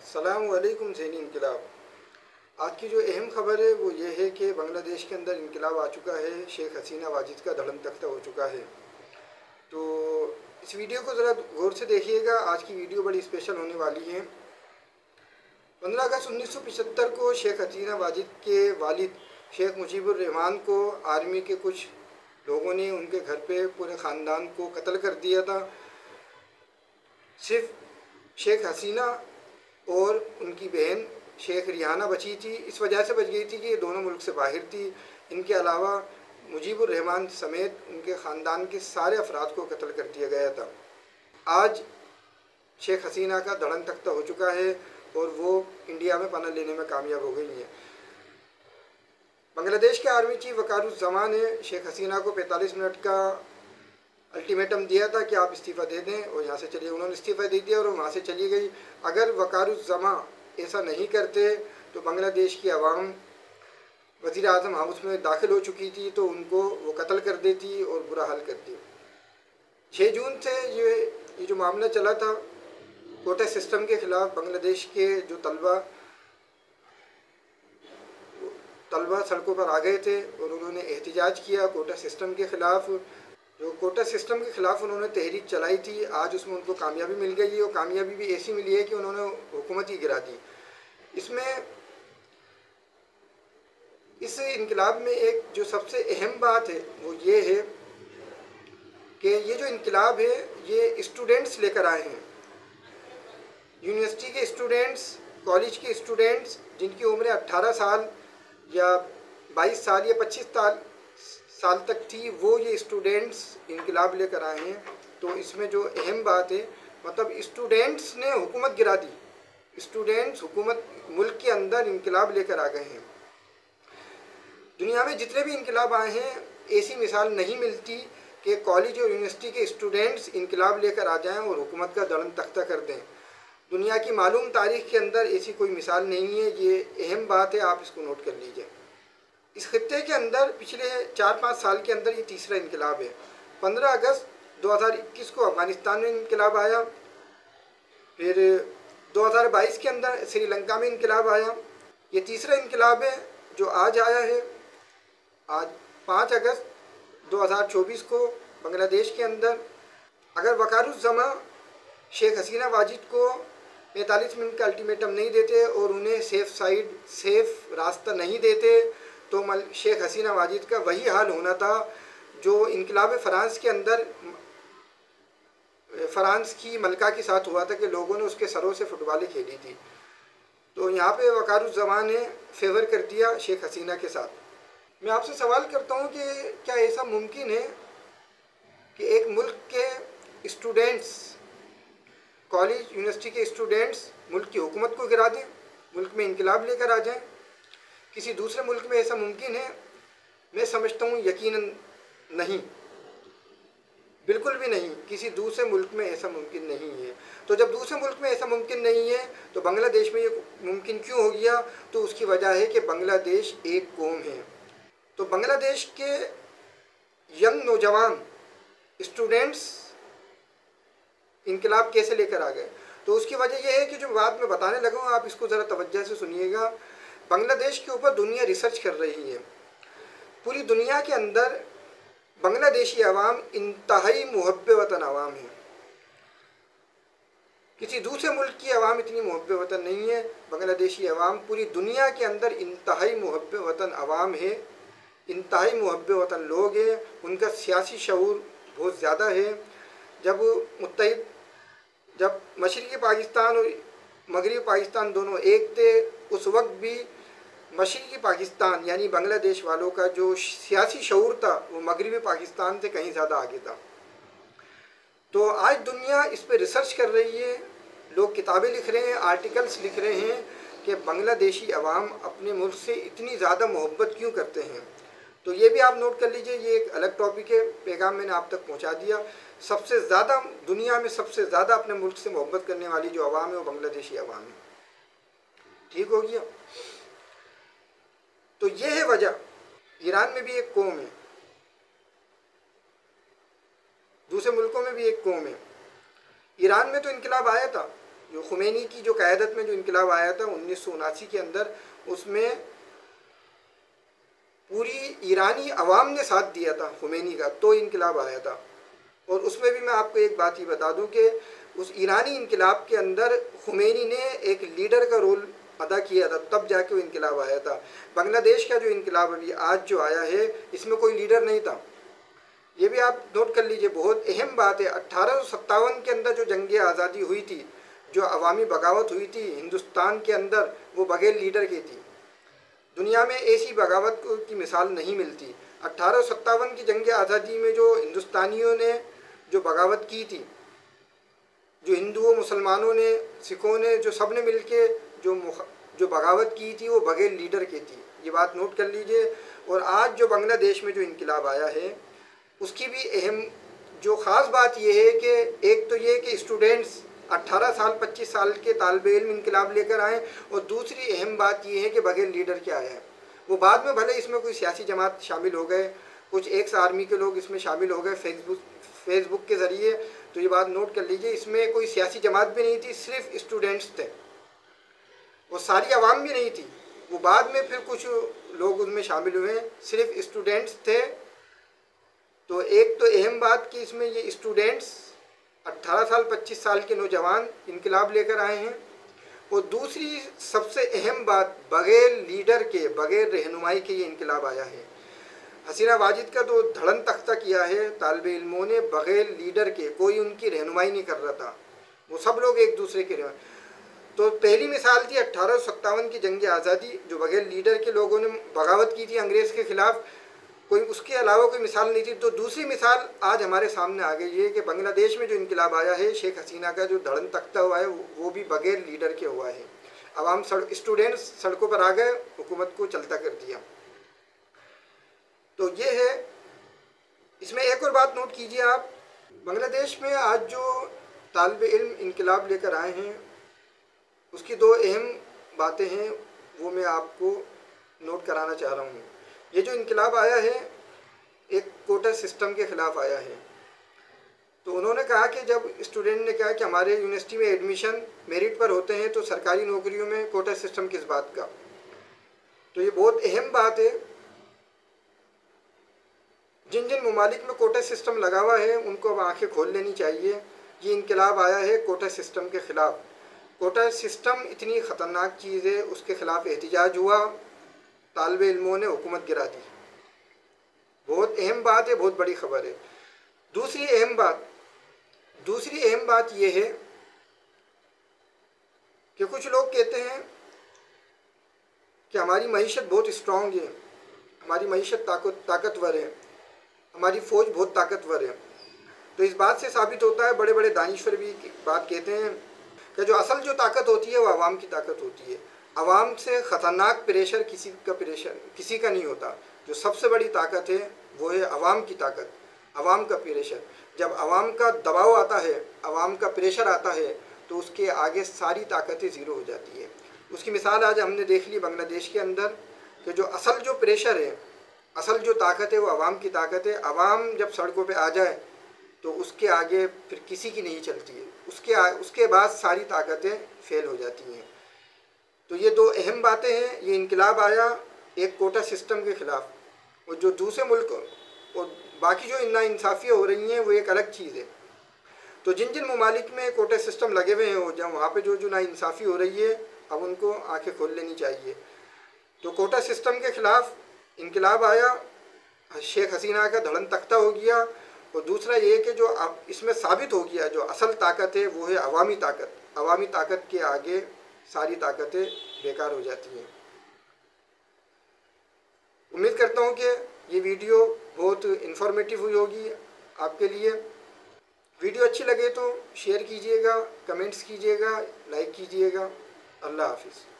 अस्सलामुअलैकुम ज़ैनी इनकलाब। आज की जो अहम ख़बर है वो ये है कि बांग्लादेश के अंदर इनकलाब आ चुका है। शेख हसीना वाजिद का धड़म तख्ता हो चुका है। तो इस वीडियो को ज़रा गौर से देखिएगा। आज की वीडियो बड़ी स्पेशल होने वाली है। 15 अगस्त 1975 को शेख हसीना वाजिद के वालिद शेख मुजीबुर रहमान को आर्मी के कुछ लोगों ने उनके घर पे पूरे ख़ानदान को कत्ल कर दिया था। सिर्फ शेख हसीना और उनकी बहन शेख रिहाना बची थी। इस वजह से बच गई थी कि ये दोनों मुल्क से बाहर थी। इनके अलावा मुजीबुर रहमान समेत उनके ख़ानदान के सारे अफराद को कत्ल कर दिया गया था। आज शेख हसीना का धड़म तख्ता हो चुका है और वो इंडिया में पनाह लेने में कामयाब हो गई हैं। बांग्लादेश के आर्मी चीफ वकारुज़्ज़मान ने शेख हसीना को 45 मिनट का अल्टीमेटम दिया था कि आप इस्तीफ़ा दे दें और यहाँ से चलिए। उन्होंने इस्तीफ़ा दे दिया और वहाँ से चली गई। अगर वकारुज़्ज़मान ऐसा नहीं करते तो बांग्लादेश की आवाम वज़ीर आज़म हाउस में दाखिल हो चुकी थी तो उनको वो कत्ल कर देती और बुरा हाल करती। 6 जून से ये जो मामला चला था कोटा सिस्टम के ख़िलाफ़, बांग्लादेश के जो तलबा सड़कों पर आ गए थे और उन्होंने एहतजाज किया कोटा सिस्टम के ख़िलाफ़। जो कोटा सिस्टम के ख़िलाफ़ उन्होंने तहरीक चलाई थी, आज उसमें उनको कामयाबी मिल गई है और कामयाबी भी ऐसी मिली है कि उन्होंने हुकूमत ही गिरा दी। इस इनकलाब में एक जो सबसे अहम बात है वो ये है कि ये जो इनकलाब है ये स्टूडेंट्स लेकर आए हैं। यूनिवर्सिटी के स्टूडेंट्स, कॉलेज के स्टूडेंट्स जिनकी उम्र 18 साल या 22 साल या 25 साल तक थी, वो ये स्टूडेंट्स इनकलाब लेकर आए हैं। तो इसमें जो अहम बात है मतलब स्टूडेंट्स ने हुकूमत गिरा दी। स्टूडेंट्स हुकूमत मुल्क के अंदर इनकलाब लेकर आ गए हैं। दुनिया में जितने भी इनकलाब आए हैं ऐसी मिसाल नहीं मिलती कि कॉलेज और यूनिवर्सिटी के स्टूडेंट्स इनकलाब लेकर आ जाएं और हुकूमत का धड़म तख्ता कर दें। दुनिया की मालूम तारीख़ के अंदर ऐसी कोई मिसाल नहीं है। ये अहम बात है, आप इसको नोट कर लीजिए। इस खत्ते के अंदर पिछले 4-5 साल के अंदर ये तीसरा इनकलाब है। 15 अगस्त 2021 को अफ़गानिस्तान में इनकलाब आया। फिर 2022 के अंदर श्रीलंका में इनकलाब आया। ये तीसरा इनकलाब है जो आज आया है। आज 5 अगस्त 2024 को बांग्लादेश के अंदर अगर वकारुज़्ज़मान शेख हसीना वाजिद को 45 मिनट का अल्टीमेटम नहीं देते और उन्हें सेफ रास्ता नहीं देते तो शेख हसीना वाजिद का वही हाल होना था जो इनकलाब फ़रांस के अंदर फ़रांस की मलका के साथ हुआ था कि लोगों ने उसके सरों से फुटबॉलें खेली थी। तो यहाँ पे वकारुज़्ज़मान ने फेवर कर दिया शेख हसीना के साथ। मैं आपसे सवाल करता हूँ कि क्या ऐसा मुमकिन है कि एक मुल्क के स्टूडेंट्स, कॉलेज यूनिवर्सिटी के स्टूडेंट्स मुल्क की हुकूमत को गिरा दें, मुल्क में इनकलाब लेकर आ जाएं? किसी दूसरे मुल्क में ऐसा मुमकिन है? मैं समझता हूँ यकीनन नहीं, बिल्कुल भी नहीं। किसी दूसरे मुल्क में ऐसा मुमकिन नहीं है। तो जब दूसरे मुल्क में ऐसा मुमकिन नहीं है तो बांग्लादेश में ये मुमकिन क्यों हो गया? तो उसकी वजह है कि बांग्लादेश एक कौम है। तो बांग्लादेश के यंग नौजवान स्टूडेंट्स इनकलाब कैसे लेकर आ गए? तो उसकी वजह यह है कि जो बात मैं बताने लगा हूँ आप इसको ज़रा तवज्जो से सुनिएगा। बांग्लादेश के ऊपर दुनिया रिसर्च कर रही है। पूरी दुनिया के अंदर बांग्लादेशी अवाम इंतहाई मुहब्बे वतन अवाम है। किसी दूसरे मुल्क की अवाम इतनी मुहब्बे वतन नहीं है। बांग्लादेशी अवाम पूरी दुनिया के अंदर इंतहाई मुहब्बे वतन अवाम है, इंतहाई मुहब्बे वतन लोग हैं। उनका सियासी शऊर बहुत ज़्यादा है। जब मशरक़ी पाकिस्तान और मगरबी पाकिस्तान दोनों एक थे, उस वक्त भी मशरक़ी पाकिस्तान यानी बांग्लादेश वालों का जो सियासी शऊर था वो मगरबी पाकिस्तान से कहीं ज़्यादा आगे था। तो आज दुनिया इस पर रिसर्च कर रही है। लोग किताबें लिख रहे हैं, आर्टिकल्स लिख रहे हैं कि बांग्लादेशी अवाम अपने मुल्क से इतनी ज़्यादा मोहब्बत क्यों करते हैं। तो ये भी आप नोट कर लीजिए, ये एक अलग टॉपिक है। पैगाम मैंने आप तक पहुंचा दिया। सबसे ज़्यादा दुनिया में सबसे ज़्यादा अपने मुल्क से मोहब्बत करने वाली जो अवाम है वो बांग्लादेशी अवाम है। ठीक हो गया? तो ये है वजह। ईरान में भी एक कौम है, दूसरे मुल्कों में भी एक कौम है। ईरान में तो इनकलाब आया था, जो खुमैनी की जो क़यादत में जो इनकलाब आया था 1979 के अंदर, उसमें पूरी ईरानी अवाम ने साथ दिया था खुमैनी का, तो इनकलाब आया था। और उसमें भी मैं आपको एक बात ही बता दूं कि उस ईरानी इनकलाब के अंदर खुमैनी ने एक लीडर का रोल अदा किया था, तब जाके वो इनकलाब आया था। बांग्लादेश का जो इनकलाब अभी आज जो आया है, इसमें कोई लीडर नहीं था। ये भी आप नोट कर लीजिए, बहुत अहम बात है। 1857 के अंदर जो जंग आज़ादी हुई थी, जो अवामी बगावत हुई थी हिंदुस्तान के अंदर, वो बगैर लीडर की थी। दुनिया में ऐसी बगावत की मिसाल नहीं मिलती। 1857 की जंग आज़ादी में जो हिंदुस्तानियों ने जो बगावत की थी, जो हिंदुओं, मुसलमानों ने, सिखों ने, जो सब ने मिल के जो बगावत की थी, वो बगैर लीडर की थी। ये बात नोट कर लीजिए। और आज जो बांग्लादेश में जो इनकलाब आया है, उसकी भी अहम जो ख़ास बात यह है कि एक तो ये कि स्टूडेंट्स 18 साल 25 साल के तालिबे इल्म इनकलाब लेकर आए, और दूसरी अहम बात यह है कि बगैर लीडर के आए हैं। वो बाद में भले इसमें कोई सियासी जमात शामिल हो गए, कुछ एक्स आर्मी के लोग इसमें शामिल हो गए फेसबुक के ज़रिए, तो ये बात नोट कर लीजिए, इसमें कोई सियासी जमात भी नहीं थी, सिर्फ स्टूडेंट्स थे, और सारी आवाम भी नहीं थी। वो बाद में फिर कुछ लोग उसमें शामिल हुए, सिर्फ स्टूडेंट्स थे। तो एक तो अहम बात कि इसमें ये स्टूडेंट्स 18 साल 25 साल के नौजवान इनकलाब लेकर आए हैं, और दूसरी सबसे अहम बात, बग़ैर लीडर के, बग़ैर रहनुमाई के ये इनकलाब आया है। हसीना वाजिद का तो धड़न तख्ता किया है तालिबे इल्मों ने, बग़ैर लीडर के, कोई उनकी रहनुमाई नहीं कर रहा था, वो सब लोग एक दूसरे के। तो पहली मिसाल थी 1857 की जंग आज़ादी, जो बग़ैर लीडर के लोगों ने बगावत की थी अंग्रेज़ के ख़िलाफ़, कोई उसके अलावा कोई मिसाल नहीं थी। तो दूसरी मिसाल आज हमारे सामने आ गई है कि बांग्लादेश में जो इनकलाब आया है, शेख हसीना का जो धड़न तख्ता हुआ है, वो भी बग़ैर लीडर के हुआ है। आवाम स्टूडेंट्स सड़कों पर आ गए, हुकूमत को चलता कर दिया। तो ये है। इसमें एक और बात नोट कीजिए आप, बांग्लादेश में आज जो तालिबे इल्म इनकलाब लेकर आए हैं, उसकी दो अहम बातें हैं, वो मैं आपको नोट कराना चाह रहा हूँ। ये जो इनकलाब आया है, एक कोटा सिस्टम के ख़िलाफ़ आया है। तो उन्होंने कहा कि जब स्टूडेंट ने कहा कि हमारे यूनिवर्सिटी में एडमिशन मेरिट पर होते हैं, तो सरकारी नौकरियों में कोटा सिस्टम किस बात का। तो ये बहुत अहम बात है। जिन जिन ममालिक में कोटा सिस्टम लगा हुआ है, उनको अब आंखें खोल लेनी चाहिए। ये इनकलाब आया है कोटा सिस्टम के ख़िलाफ़। कोटा सिस्टम इतनी ख़तरनाक चीज़ है, उसके ख़िलाफ़ एहतिजाज हुआ, तालिबे इल्मों ने हुकूमत गिरा दी। बहुत अहम बात है, बहुत बड़ी ख़बर है। दूसरी अहम बात यह है कि कुछ लोग कहते हैं कि हमारी मईशत बहुत स्ट्रॉन्ग है, हमारी मईशत ताकतवर है, हमारी फ़ौज बहुत ताकतवर है। तो इस बात से साबित होता है, बड़े बड़े दानिश्वर भी बात कहते हैं कि जो असल जो ताकत होती है वो आवाम की ताकत होती है। आवाम से ख़तरनाक प्रेशर किसी का नहीं होता। जो सबसे बड़ी ताकत है वो है आवाम की ताकत, आवाम का प्रेशर। जब आवाम का दबाव आता है, आवाम का प्रेशर आता है, तो उसके आगे सारी ताकतें ज़ीरो हो जाती है। उसकी मिसाल आज हमने देख ली बांग्लादेश के अंदर, कि जो असल जो प्रेशर है, असल जो ताकत है, वो आवाम की ताकत है। आवाम जब सड़कों पे आ जाए तो उसके आगे फिर किसी की नहीं चलती है, उसके बाद सारी ताकतें फेल हो जाती हैं। तो ये दो अहम बातें हैं। ये इनकलाब आया एक कोटा सिस्टम के ख़िलाफ़, और जो दूसरे मुल्क और बाकी जो नाइंसाफ़ियाँ हो रही हैं, वो एक अलग चीज़ है। तो जिन जिन ममालिक में कोटा सिस्टम लगे हुए हैं, जब वहाँ पे जो नाइंसाफ़ी हो रही है, अब उनको आंखें खोल लेनी चाहिए। तो कोटा सिस्टम के ख़िलाफ़ इनकलाब आया, शेख हसीना का धड़न तख्ता हो गया। और दूसरा ये कि जो अब इसमें साबित हो गया, जो असल ताकत है वो है अवामी ताकत। अवामी ताकत के आगे सारी ताकतें बेकार हो जाती हैं। उम्मीद करता हूँ कि ये वीडियो बहुत इन्फॉर्मेटिव हुई होगी आपके लिए। वीडियो अच्छी लगे तो शेयर कीजिएगा, कमेंट्स कीजिएगा, लाइक कीजिएगा। अल्लाह हाफिज़।